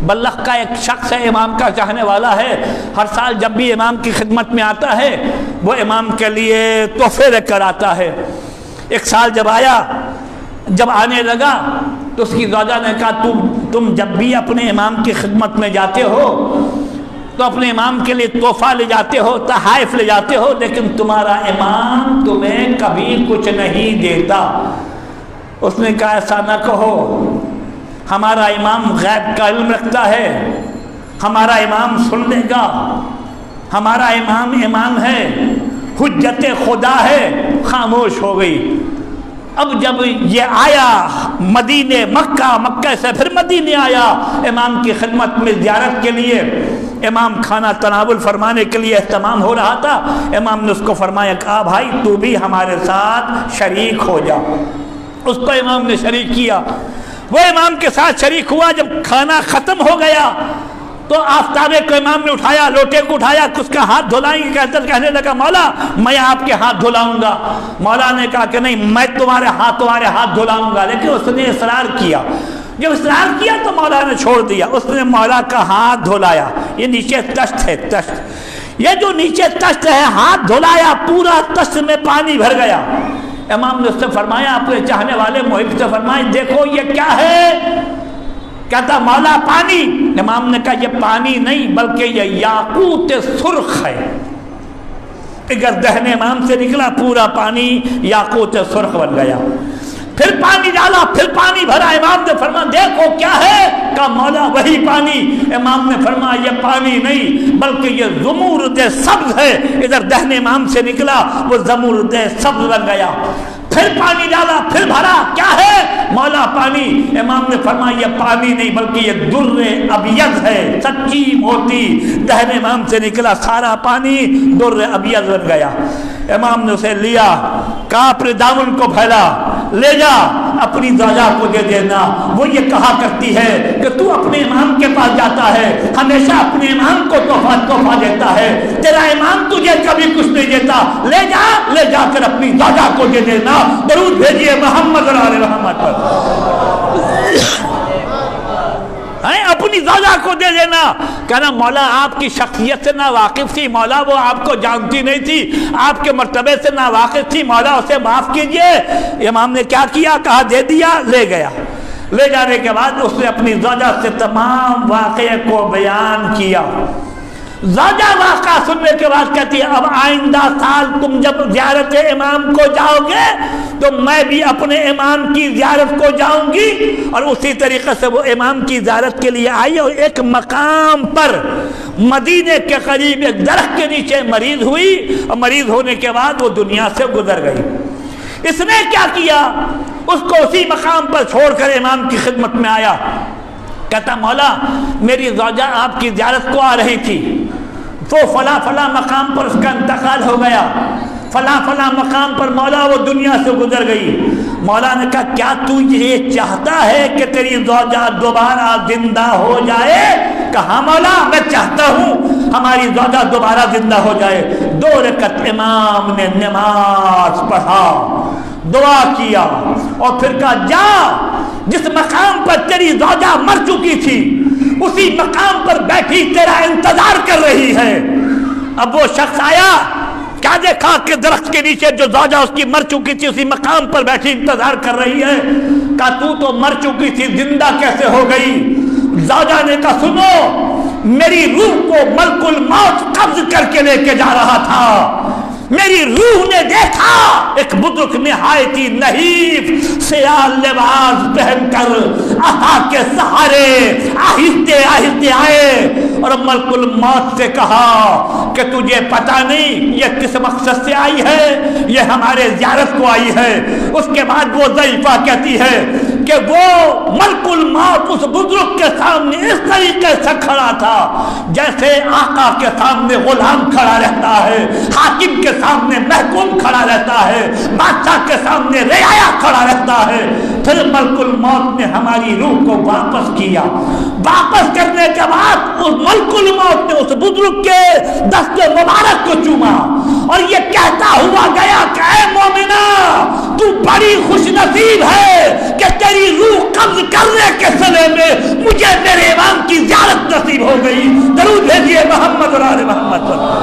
بلخ کا ایک شخص ہے، امام کا چاہنے والا ہے، ہر سال جب بھی امام کی خدمت میں آتا ہے وہ امام کے لیے تحفے لے کر آتا ہے۔ ایک سال جب آنے لگا تو اس کی زوجہ نے کہا تم جب بھی اپنے امام کی خدمت میں جاتے ہو تو اپنے امام کے لیے تحفہ لے جاتے ہو، تحائف لے جاتے ہو، لیکن تمہارا امام تمہیں کبھی کچھ نہیں دیتا۔ اس نے کہا ایسا نہ کہو، ہمارا امام غیب کا علم رکھتا ہے، ہمارا امام سن لے گا، ہمارا امام ہے، حجت خدا ہے۔ خاموش ہو گئی۔ اب جب یہ آیا مکہ سے پھر مدینے آیا امام کی خدمت میں زیارت کے لیے، امام کھانا تناول فرمانے کے لیے اہتمام ہو رہا تھا، امام نے اس کو فرمایا کہا بھائی تو بھی ہمارے ساتھ شریک ہو جا۔ اس کو امام نے شریک کیا، وہ امام کے ساتھ شریک ہوا۔ جب کھانا ختم ہو گیا تو آفتابے کو امام نے اٹھایا، لوٹے کو اٹھایا، اس کا ہاتھ دھلائیں گے، کہنے لگا مولا میں آپ کے ہاتھ دھلاؤں گا۔ مولا نے کہا کہ نہیں، میں تمہارے ہاتھ دھلاؤں گا، لیکن اس نے اصرار کیا۔ جب اصرار کیا تو مولا نے چھوڑ دیا، اس نے مولا کا ہاتھ دھلایا۔ یہ نیچے تشت ہے، یہ جو نیچے تشت ہے ہاتھ دھلایا، پورا تشت میں پانی بھر گیا۔ امام نے اس سے فرمایا، اپنے چاہنے والے محب سے فرمایا دیکھو یہ کیا ہے؟ کہتا مولا پانی۔ امام نے کہا یہ پانی نہیں بلکہ یہ یاقوت سرخ ہے۔ اگر دہن امام سے نکلا پورا پانی یاقوت سرخ بن گیا۔ پھر پانی ڈالا، پھر پانی بھرا، امام نے فرمایا دیکھو کیا ہے؟ کہا مولا وہی پانی۔ امام نے فرمایا یہ پانی نہیں بلکہ یہ زمرد سبز ہے۔ ادھر دہن امام سے نکلا وہ زمرد سبز بن گیا۔ پھر پانی ڈالا، پھر بھرا، کیا ہے؟ مولا پانی۔ امام نے فرمایا یہ پانی نہیں بلکہ یہ در ابیض ہے، سچی موتی۔ دہن امام سے نکلا سارا پانی در ابیض بن گیا۔ امام نے اسے لیا، کہا اپنے دامن کو پھیلا، لے جا اپنی زوجہ کو دے دینا۔ وہ یہ کہا کرتی ہے کہ تو اپنے امام کے پاس جاتا ہے، ہمیشہ اپنے امام کو تحفہ دیتا ہے، تیرا امام تجھے کبھی کچھ نہیں دیتا، لے جا کر اپنی زوجہ کو دے دینا۔ درود بھیجیے محمد علیہ محمد پر۔ اپنی زوجہ کو دے دینا۔ کہنا مولا آپ کی شخصیت سے نا واقف تھی، مولا وہ آپ کو جانتی نہیں تھی، آپ کے مرتبے سے نا واقف تھی، مولا اسے معاف کیجئے۔ امام نے کیا کیا؟ کہا دے دیا، لے گیا۔ لے جانے کے بعد اس نے اپنی زوجہ سے تمام واقعے کو بیان کیا۔ زوجہ واقعہ سننے کے بعد کہتی ہے اب آئندہ سال تم جب زیارت امام کو جاؤ گے تو میں بھی اپنے امام کی زیارت کو جاؤں گی۔ اور اسی طریقے سے وہ امام کی زیارت کے لیے آئی اور ایک مقام پر مدینے کے قریب ایک درخت کے نیچے مریض ہوئی، اور مریض ہونے کے بعد وہ دنیا سے گزر گئی۔ اس نے کیا کیا؟ اس کو اسی مقام پر چھوڑ کر امام کی خدمت میں آیا۔ کہتا مولا میری زوجہ آپ کی زیارت کو آ رہی تھی تو فلاں مقام پر اس کا انتقال ہو گیا، فلاں مقام پر مولا وہ دنیا سے گزر گئی۔ مولا نے کہا کیا تو یہ چاہتا ہے کہ تیری زوجہ دوبارہ زندہ ہو جائے؟ کہا مولا میں چاہتا ہوں ہماری زوجہ دوبارہ زندہ ہو جائے۔ 2 رکعت امام نے نماز پڑھا، دعا کیا اور پھر کہا جا جس مقام پر تیری زوجہ مر چکی تھی اسی مقام پر بیٹھی تیرا انتظار کر رہی ہے۔ اب وہ شخص آیا، کیا دیکھا کہ درخت کے نیچے جو زوجہ اس کی مر چکی تھی اسی مقام پر بیٹھی انتظار کر رہی ہے۔ کہا تو مر چکی تھی، زندہ کیسے ہو گئی؟ زوجہ نے کہا سنو، میری روح کو ملک الموت قبض کر کے لے کے جا رہا تھا، میری روح نے دیکھا ایک بزرگ نہایتی نحیف سیاہ لباس پہن کر عصا کے سہارے آہستہ آہستہ آئے اور ملک الموت سے کہا کہ تجھے پتہ نہیں یہ کس مقصد سے آئی ہے؟ یہ ہمارے زیارت کو آئی ہے۔ اس کے بعد وہ ضعیفہ کہتی ہے کہ وہ ملک الموت اس بزرگ کے سامنے اس طریقے سے کھڑا تھا جیسے آقا کے سامنے غلام کھڑا رہتا ہے، حاکم کے سامنے محکوم کھڑا رہتا ہے، بادشاہ کے سامنے رعایا کھڑا رہتا ہے۔ پھر ملک الموت نے ہماری روح کو واپس کیا۔ واپس کرنے کے بعد اس ملک الموت نے اس بزرگ کے دست مبارک کو چوما اور یہ کہتا ہوا گیا کہ اے مومنہ تو بڑی خوش نصیب ہے کہ تیری روح قبض کرنے کے سلے میں مجھے میرے امام کی زیارت درود بھیجیے محمد